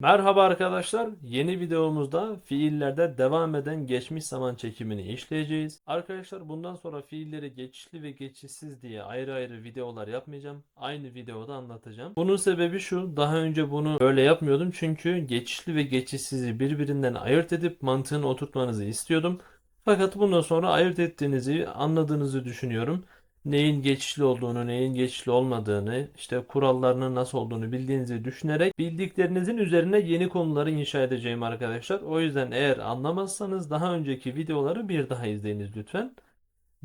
Merhaba arkadaşlar. Yeni videomuzda fiillerde devam eden geçmiş zaman çekimini işleyeceğiz. Arkadaşlar bundan sonra fiilleri geçişli ve geçişsiz diye ayrı ayrı videolar yapmayacağım. Aynı videoda anlatacağım. Bunun sebebi şu. Daha önce bunu böyle yapmıyordum. Çünkü geçişli ve geçişsizi birbirinden ayırt edip mantığını oturtmanızı istiyordum. Fakat bundan sonra ayırt ettiğinizi, anladığınızı düşünüyorum. Neyin geçişli olduğunu, neyin geçişli olmadığını, işte kurallarının nasıl olduğunu bildiğinizi düşünerek bildiklerinizin üzerine yeni konuları inşa edeceğim arkadaşlar. O yüzden eğer anlamazsanız daha önceki videoları bir daha izleyiniz lütfen.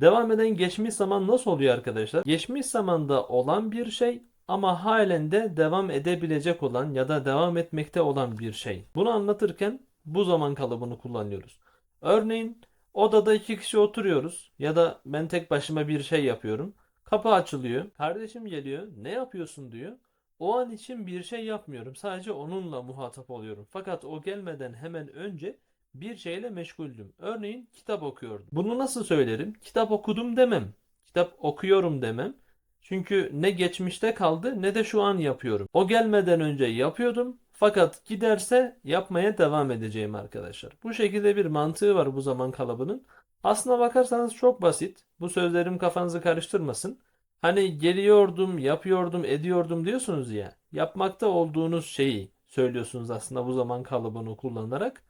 Devam eden geçmiş zaman nasıl oluyor arkadaşlar? Geçmiş zamanda olan bir şey ama halen de devam edebilecek olan ya da devam etmekte olan bir şey. Bunu anlatırken bu zaman kalıbını kullanıyoruz. Örneğin odada iki kişi oturuyoruz ya da ben tek başıma bir şey yapıyorum. Kapı açılıyor. Kardeşim geliyor. Ne yapıyorsun diyor. O an için bir şey yapmıyorum. Sadece onunla muhatap oluyorum. Fakat o gelmeden hemen önce bir şeyle meşguldüm. Örneğin kitap okuyordum. Bunu nasıl söylerim? Kitap okudum demem. Kitap okuyorum demem. Çünkü ne geçmişte kaldı ne de şu an yapıyorum. O gelmeden önce yapıyordum. Fakat giderse yapmaya devam edeceğim arkadaşlar. Bu şekilde bir mantığı var bu zaman kalıbının. Aslına bakarsanız çok basit. Bu sözlerim kafanızı karıştırmasın. Hani geliyordum, yapıyordum, ediyordum diyorsunuz ya. Yapmakta olduğunuz şeyi söylüyorsunuz aslında bu zaman kalıbını kullanarak.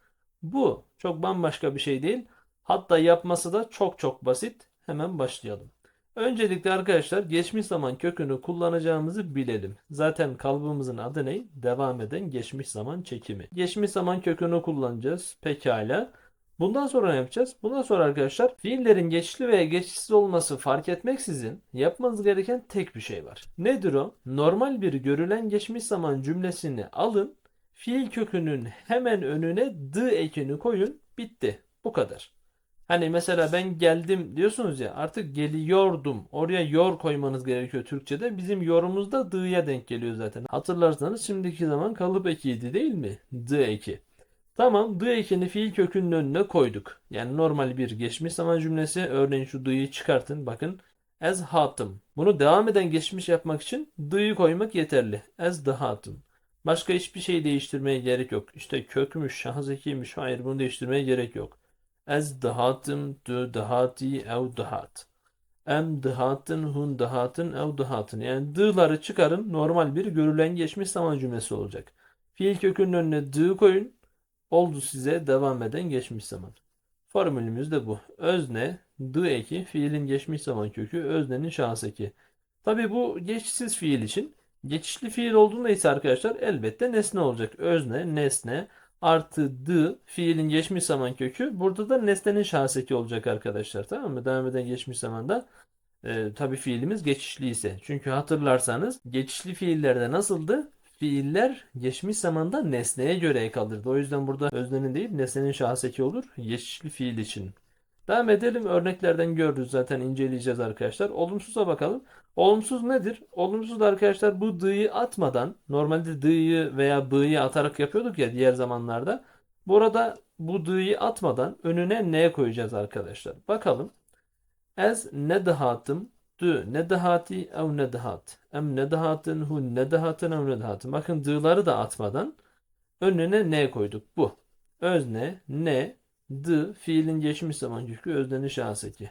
Bu çok bambaşka bir şey değil. Hatta yapması da çok çok basit. Hemen başlayalım. Öncelikle arkadaşlar geçmiş zaman kökünü kullanacağımızı bilelim. Zaten kalıbımızın adı ne? Devam eden geçmiş zaman çekimi. Geçmiş zaman kökünü kullanacağız. Pekala. Bundan sonra ne yapacağız? Bundan sonra arkadaşlar fiillerin geçişli veya geçişsiz olması fark etmeksizin yapmanız gereken tek bir şey var. Nedir o? Normal bir görülen geçmiş zaman cümlesini alın. Fiil kökünün hemen önüne d ekini koyun. Bitti. Bu kadar. Hani mesela ben geldim diyorsunuz ya artık geliyordum. Oraya yor koymanız gerekiyor Türkçe'de. Bizim yorumumuz da d'ya denk geliyor zaten. Hatırlarsanız şimdiki zaman kalıp ekiydi değil mi? D eki. Tamam, d ekini fiil kökünün önüne koyduk. Yani normal bir geçmiş zaman cümlesi. Örneğin şu d'yi çıkartın. Bakın. As hatım. Bunu devam eden geçmiş yapmak için d'yi koymak yeterli. As the hatım. Başka hiçbir şey değiştirmeye gerek yok. İşte kökmüş, şahıs ekiymiş. Hayır, bunu değiştirmeye gerek yok. Az dağıtım, du dağıtı, ev dağıt. Em dağıtın, hun dağıtın, ev dağıtın. Yani d'ları çıkarın, normal bir görülen geçmiş zaman cümlesi olacak. Fiil kökünün önüne d koyun. Oldu size devam eden geçmiş zaman. Formülümüz de bu. Özne, d eki, fiilin geçmiş zaman kökü, öznenin şahıs eki. Tabi bu geçişsiz fiil için. Geçişli fiil olduğunda ise arkadaşlar elbette nesne olacak. Özne, nesne artı d fiilin geçmiş zaman kökü. Burada da nesnenin şahıs eki olacak arkadaşlar. Tamam mı? Devam eden geçmiş zamanda tabii fiilimiz geçişli ise. Çünkü hatırlarsanız geçişli fiillerde nasıldı? Fiiller geçmiş zamanda nesneye göre ek alırdı. O yüzden burada öznenin değil nesnenin şahıs eki olur. Geçişli fiil için. Devam edelim. Örneklerden gördük zaten inceleyeceğiz arkadaşlar. Olumsuza bakalım. Olumsuz nedir? Olumsuz da arkadaşlar bu d'yi atmadan normalde d'yi veya b'yi atarak yapıyorduk ya diğer zamanlarda. Burada bu d'yi atmadan önüne ne koyacağız arkadaşlar? Bakalım. Ez nedahatım dü nedahati ev nedahat. Em nedahatın hu nedahatın ev nedahatın. Bakın d'ları da atmadan önüne ne koyduk? Bu. Özne, ne, fiilin geçmiş zaman kökü öznenin şahıs eki.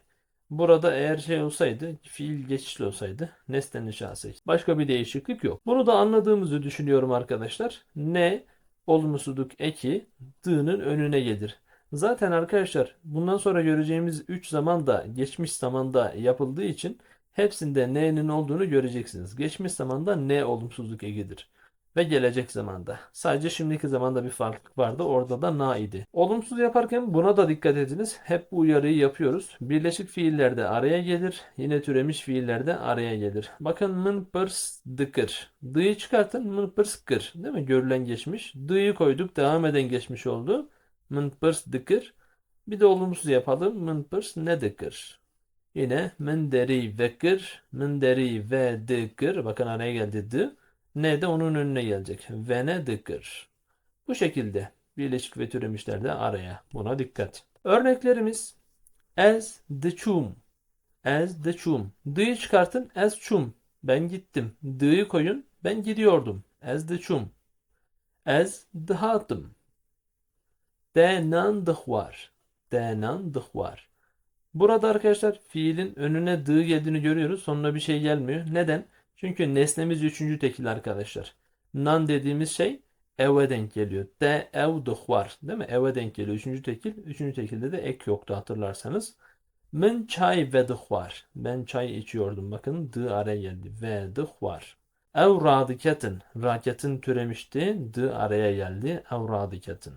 Burada eğer şey olsaydı, fiil geçişli olsaydı nesnenin şahıs eki. Başka bir değişiklik yok. Bunu da anladığımızı düşünüyorum arkadaşlar. Ne, olumsuzluk eki, d'nın önüne gelir. Zaten arkadaşlar bundan sonra göreceğimiz 3 zaman da geçmiş zamanda yapıldığı için hepsinde ne'nin olduğunu göreceksiniz. Geçmiş zamanda ne olumsuzluk ekidir ve gelecek zamanda. Sadece şimdiki zamanda bir farklılık vardı. Orada da na idi. Olumsuz yaparken buna da dikkat ediniz. Hep bu uyarıyı yapıyoruz. Birleşik fiillerde araya gelir. Yine türemiş fiillerde araya gelir. Bakın mınpırs dıkır. D'yi çıkartın mınpırs kır. Değil mi? Görülen geçmiş. D'yi koyduk. Devam eden geçmiş oldu. Mınpırs dıkır. Bir de olumsuz yapalım. Mınpırs ne dıkır. Yine menderi ve kır. Menderi ve dıkır. Bakın araya geldi d. Ne de onun önüne gelecek. Ve ne dıkır. Bu şekilde birleşik ve türemişler de araya. Buna dikkat. Örneklerimiz as the chum. As the chum. D'yi çıkartın. As chum. Ben gittim. D'yi koyun. Ben gidiyordum. As the chum. Ez dhatım. Denan dıhvar. Denan dıhvar. Burada arkadaşlar fiilin önüne dı geldiğini görüyoruz. Sonuna bir şey gelmiyor. Neden? Çünkü nesnemiz üçüncü tekil arkadaşlar. Nan dediğimiz şey eve denk geliyor. De ev dıhvar. Değil mi? Eve denk geliyor. Üçüncü tekil. Üçüncü tekilde de ek yoktu hatırlarsanız. Men çay ve dıhvar. Ben çay içiyordum. Bakın dı araya geldi. Ve dıhvar. Ev radiketin. Raketin türemişti. Dı araya geldi. Ev radiketin.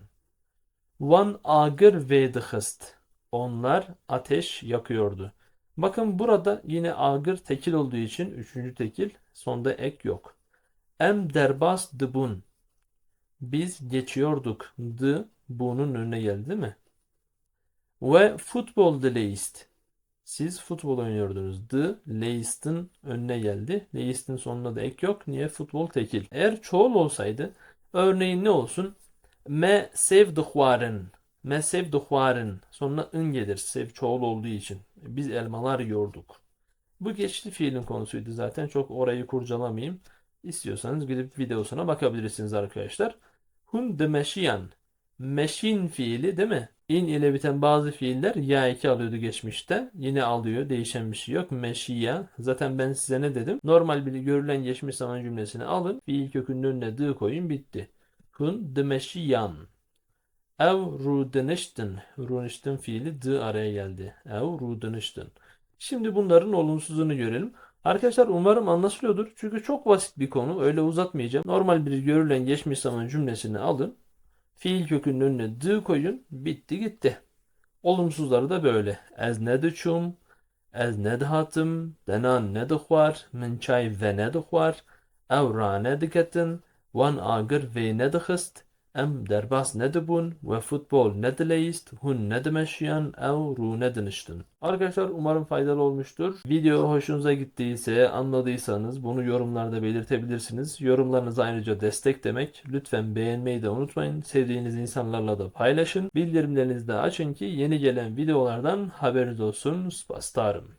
Van agır ve dıhıst. Onlar ateş yakıyordu. Bakın burada yine agır tekil olduğu için üçüncü tekil. Sonda ek yok. Em derbas dıbun. Biz geçiyorduk. Dı bunun önüne geldi değil mi? Ve futbol dileist. Siz futbol oynuyordunuz. The Leist'in önüne geldi. Leist'in sonuna da ek yok. Niye? Futbol tekil. Eğer çoğul olsaydı örneğin ne olsun? Me sevdiklerin. Me sevdiklerin. Sonuna ın gelir. Sev çoğul olduğu için. Biz elmalar yiyorduk. Bu geçti fiilin konusuydu zaten. Çok orayı kurcalamayayım. İstiyorsanız gidip videosuna bakabilirsiniz arkadaşlar. Hun meşiyan. Meşin fiili değil mi? İn ile biten bazı fiiller ya 2 alıyordu geçmişte. Yine alıyor. Değişen bir şey yok. Meşiya. Zaten ben size ne dedim? Normal bir görülen geçmiş zaman cümlesini alın. Fiil kökünün önüne dı koyun bitti. Hun meşiyan. Ev rudeniştin. Rudeniştin fiili dı araya geldi. Ev rudeniştin. Şimdi bunların olumsuzunu görelim. Arkadaşlar umarım anlaşılıyordur. Çünkü çok basit bir konu. Öyle uzatmayacağım. Normal bir görülen geçmiş zaman cümlesini alın. Fiil kökünün önüne dı koyun. Bitti gitti. Olumsuzları da böyle. Ez neduçum, ez nedhatım, denan neduhvar, min çay ve neduhvar, evra nediketin, van agır ve nedihist, em derbas nedibun ve futbol nedileyist, hun nedemeşyan, ev ru nediniştin. Arkadaşlar umarım faydalı olmuştur. Video hoşunuza gittiyse, anladıysanız bunu yorumlarda belirtebilirsiniz. Yorumlarınız ayrıca destek demek. Lütfen beğenmeyi de unutmayın. Sevdiğiniz insanlarla da paylaşın. Bildirimlerinizi de açın ki yeni gelen videolardan haberiniz olsun. Spastarım.